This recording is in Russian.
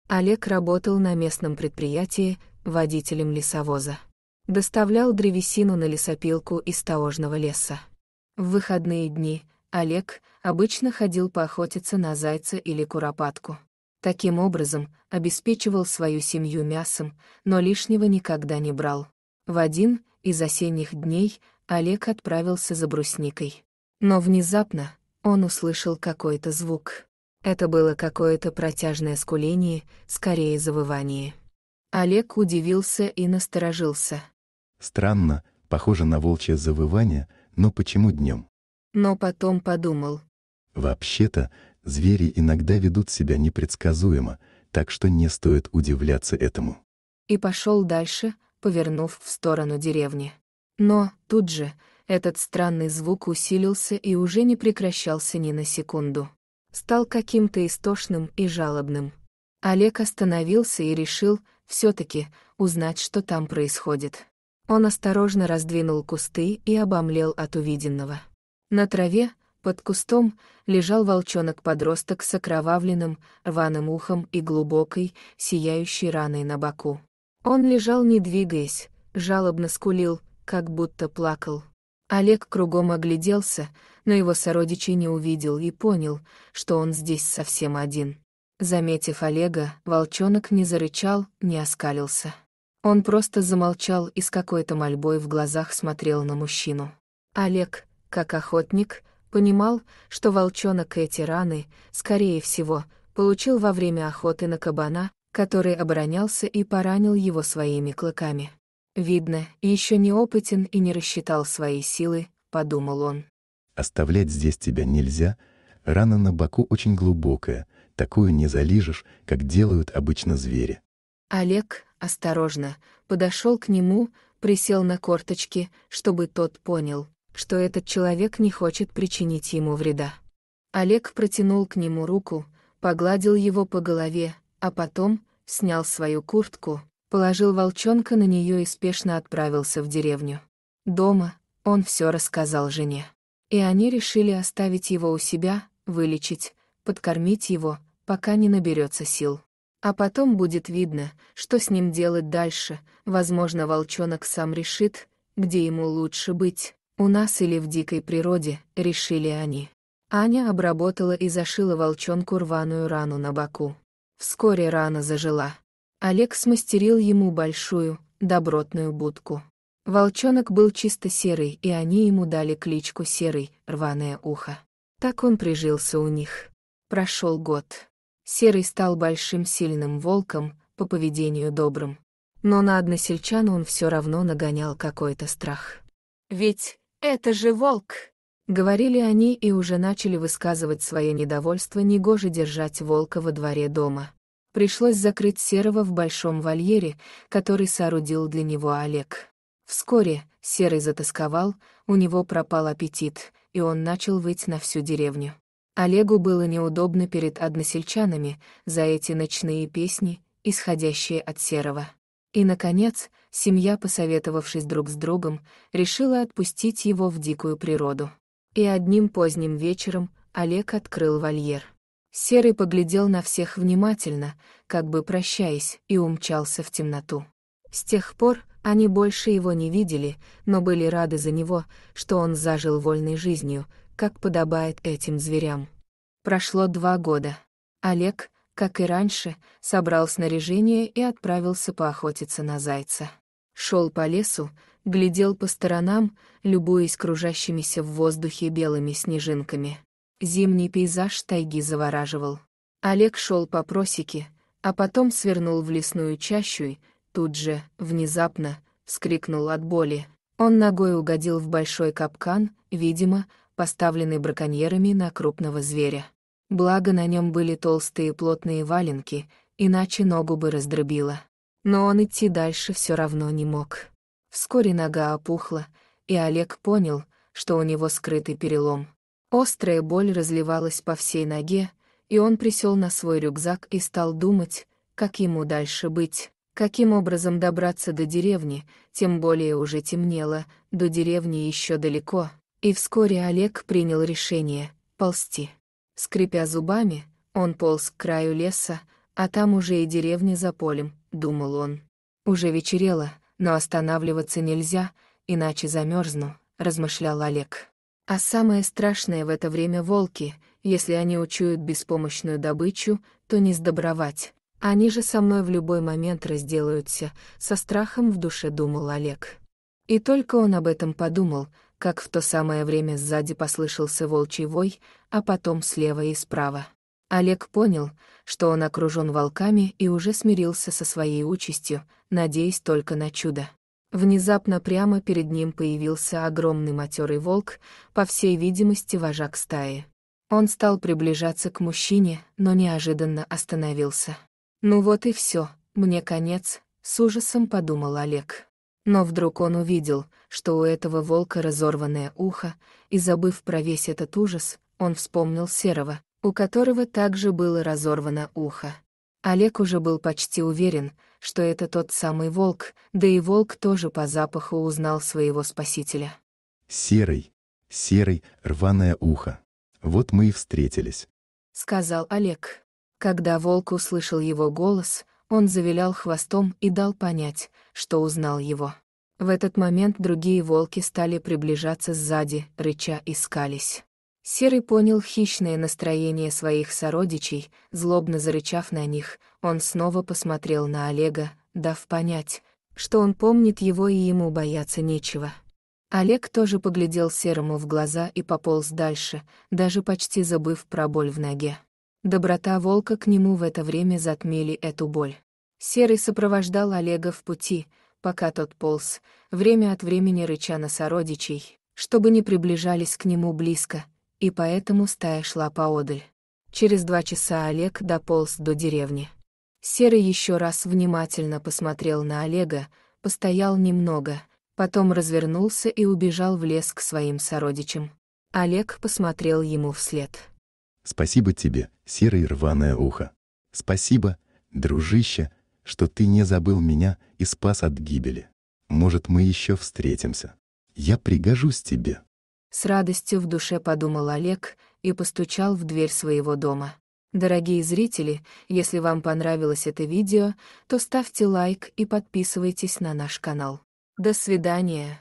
Олег работал на местном предприятии водителем лесовоза. Доставлял древесину на лесопилку из таежного леса. В выходные дни Олег обычно ходил поохотиться на зайца или куропатку. Таким образом, обеспечивал свою семью мясом, но лишнего никогда не брал. В один из осенних дней Олег отправился за брусникой. Но внезапно он услышал какой-то звук. Это было какое-то протяжное скуление, скорее завывание. Олег удивился и насторожился. Странно, похоже на волчье завывание, но почему днем? Но потом подумал. Вообще-то, звери иногда ведут себя непредсказуемо, так что не стоит удивляться этому. И пошел дальше, повернув в сторону деревни. Но тут же этот странный звук усилился и уже не прекращался ни на секунду. Стал каким-то истошным и жалобным. Олег остановился и решил все-таки узнать, что там происходит. Он осторожно раздвинул кусты и обомлел от увиденного. На траве, под кустом, лежал волчонок-подросток с окровавленным, рваным ухом и глубокой, сияющей раной на боку. Он лежал, не двигаясь, жалобно скулил, как будто плакал. Олег кругом огляделся, но его сородичей не увидел и понял, что он здесь совсем один. Заметив Олега, волчонок не зарычал, не оскалился. Он просто замолчал и с какой-то мольбой в глазах смотрел на мужчину. Олег, как охотник, понимал, что волчонок эти раны, скорее всего, получил во время охоты на кабана, который оборонялся и поранил его своими клыками. «Видно, еще неопытен и не рассчитал свои силы», — подумал он. Оставлять здесь тебя нельзя, рана на боку очень глубокая, такую не залижешь, как делают обычно звери. Олег, осторожно, подошел к нему, присел на корточки, чтобы тот понял, что этот человек не хочет причинить ему вреда. Олег протянул к нему руку, погладил его по голове, а потом снял свою куртку, положил волчонка на нее и спешно отправился в деревню. Дома он все рассказал жене. И они решили оставить его у себя, вылечить, подкормить его, пока не наберется сил. А потом будет видно, что с ним делать дальше. Возможно, волчонок сам решит, где ему лучше быть, у нас или в дикой природе, решили они. Аня обработала и зашила волчонку рваную рану на боку. Вскоре рана зажила. Олег смастерил ему большую, добротную будку. Волчонок был чисто серый, и они ему дали кличку Серый, рваное ухо. Так он прижился у них. Прошел год. Серый стал большим сильным волком, по поведению добрым. Но на односельчан он все равно нагонял какой-то страх. «Ведь это же волк!» — говорили они и уже начали высказывать свое недовольство, негоже держать волка во дворе дома. Пришлось закрыть Серого в большом вольере, который соорудил для него Олег. Вскоре Серый затосковал, у него пропал аппетит, и он начал выть на всю деревню. Олегу было неудобно перед односельчанами за эти ночные песни, исходящие от Серого. И, наконец, семья, посоветовавшись друг с другом, решила отпустить его в дикую природу. И одним поздним вечером Олег открыл вольер. Серый поглядел на всех внимательно, как бы прощаясь, и умчался в темноту. С тех пор они больше его не видели, но были рады за него, что он зажил вольной жизнью, как подобает этим зверям. Прошло 2 года. Олег, как и раньше, собрал снаряжение и отправился поохотиться на зайца. Шел по лесу, глядел по сторонам, любуясь кружащимися в воздухе белыми снежинками. Зимний пейзаж тайги завораживал. Олег шел по просеке, а потом свернул в лесную чащу и тут же, внезапно, вскрикнул от боли. Он ногой угодил в большой капкан, видимо, поставленный браконьерами на крупного зверя. Благо на нем были толстые плотные валенки, иначе ногу бы раздробило. Но он идти дальше все равно не мог. Вскоре нога опухла, и Олег понял, что у него скрытый перелом. Острая боль разливалась по всей ноге, и он присел на свой рюкзак и стал думать, как ему дальше быть, каким образом добраться до деревни, тем более уже темнело, до деревни еще далеко, и вскоре Олег принял решение — ползти. Скрипя зубами, он полз к краю леса, А там уже и деревня за полем, думал он. Уже вечерело, но останавливаться нельзя, иначе замерзну, размышлял Олег. А самое страшное в это время волки, если они учуют беспомощную добычу, то не сдобровать. Они же со мной в любой момент разделаются, со страхом в душе думал Олег. И только он об этом подумал, как в то самое время сзади послышался волчий вой, а потом слева и справа. Олег понял, что он окружен волками и уже смирился со своей участью, надеясь только на чудо. Внезапно прямо перед ним появился огромный матерый волк, по всей видимости вожак стаи. Он стал приближаться к мужчине, но неожиданно остановился. «Ну вот и все, мне конец», — с ужасом подумал Олег. Но вдруг он увидел, что у этого волка разорванное ухо, и, забыв про весь этот ужас, он вспомнил Серого, у которого также было разорвано ухо. Олег уже был почти уверен, что это тот самый волк, да и волк тоже по запаху узнал своего спасителя. Серый, серый, рваное ухо. Вот мы и встретились, — сказал Олег. Когда волк услышал его голос, он завилял хвостом и дал понять, что узнал его. В этот момент другие волки стали приближаться сзади, рыча и скались. Серый понял хищное настроение своих сородичей, злобно зарычав на них, он снова посмотрел на Олега, дав понять, что он помнит его и ему бояться нечего. Олег тоже поглядел Серому в глаза и пополз дальше, даже почти забыв про боль в ноге. Доброта волка к нему в это время затмили эту боль. Серый сопровождал Олега в пути, пока тот полз, время от времени рыча на сородичей, чтобы не приближались к нему близко, и поэтому стая шла поодаль. Через 2 часа Олег дополз до деревни. Серый еще раз внимательно посмотрел на Олега, постоял немного, потом развернулся и убежал в лес к своим сородичам. Олег посмотрел ему вслед. Спасибо тебе, серое рваное ухо. Спасибо, дружище, что ты не забыл меня и спас от гибели. Может, мы еще встретимся. Я пригожусь тебе. С радостью в душе подумал Олег и постучал в дверь своего дома. Дорогие зрители, если вам понравилось это видео, то ставьте лайк и подписывайтесь на наш канал. До свидания.